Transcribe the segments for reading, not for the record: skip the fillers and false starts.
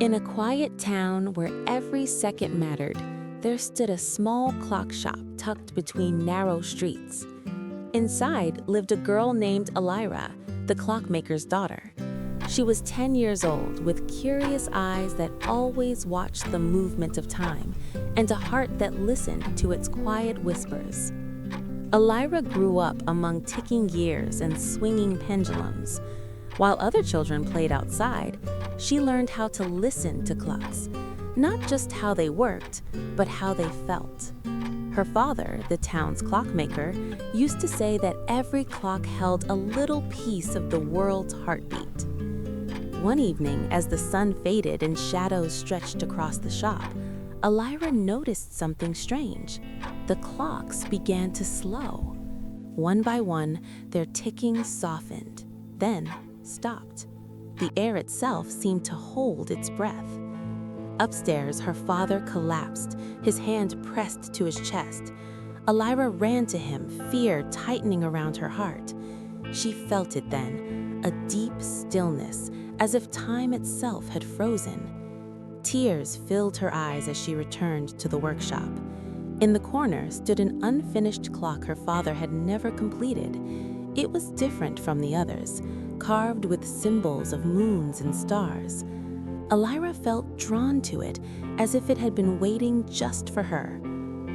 In a quiet town where every second mattered, there stood a small clock shop tucked between narrow streets. Inside lived a girl named Elira, the clockmaker's daughter. She was 10 years old, with curious eyes that always watched the movement of time and a heart that listened to its quiet whispers. Elira grew up among ticking years and swinging pendulums. While other children played outside, she learned how to listen to clocks, not just how they worked, but how they felt. Her father, the town's clockmaker, used to say that every clock held a little piece of the world's heartbeat. One evening, as the sun faded and shadows stretched across the shop, Elira noticed something strange. The clocks began to slow. One by one, their ticking softened, then stopped. The air itself seemed to hold its breath. Upstairs, her father collapsed, his hand pressed to his chest. Elira ran to him, fear tightening around her heart. She felt it then, a deep stillness, as if time itself had frozen. Tears filled her eyes as she returned to the workshop. In the corner stood an unfinished clock her father had never completed. It was different from the others, carved with symbols of moons and stars. Elira felt drawn to it, as if it had been waiting just for her.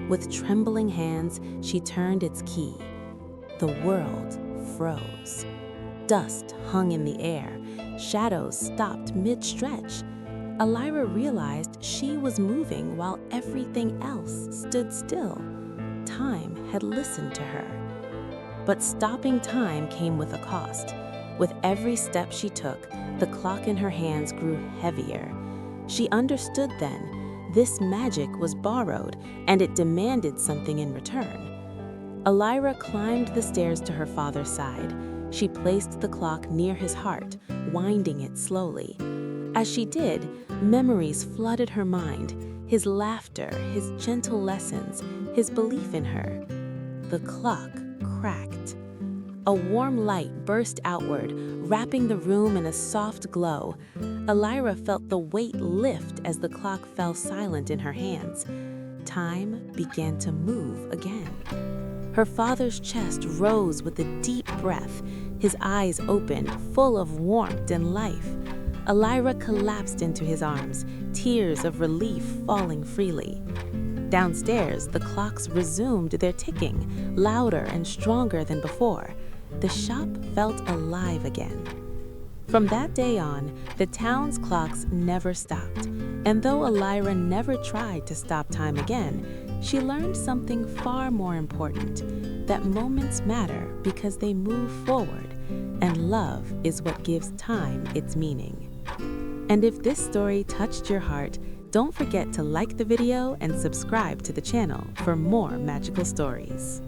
With trembling hands, she turned its key. The world froze. Dust hung in the air. Shadows stopped mid-stretch. Elira realized she was moving while everything else stood still. Time had listened to her. But stopping time came with a cost. With every step she took, the clock in her hands grew heavier. She understood then, this magic was borrowed, and it demanded something in return. Elira climbed the stairs to her father's side. She placed the clock near his heart, winding it slowly. As she did, memories flooded her mind, his laughter, his gentle lessons, his belief in her. The clock cracked. A warm light burst outward, wrapping the room in a soft glow. Elira felt the weight lift as the clock fell silent in her hands. Time began to move again. Her father's chest rose with a deep breath, his eyes opened, full of warmth and life. Elira collapsed into his arms, tears of relief falling freely. Downstairs, the clocks resumed their ticking, louder and stronger than before. The shop felt alive again. From that day on, the town's clocks never stopped, and though Elira never tried to stop time again, she learned something far more important, that moments matter because they move forward, and love is what gives time its meaning. And if this story touched your heart, don't forget to like the video and subscribe to the channel for more magical stories.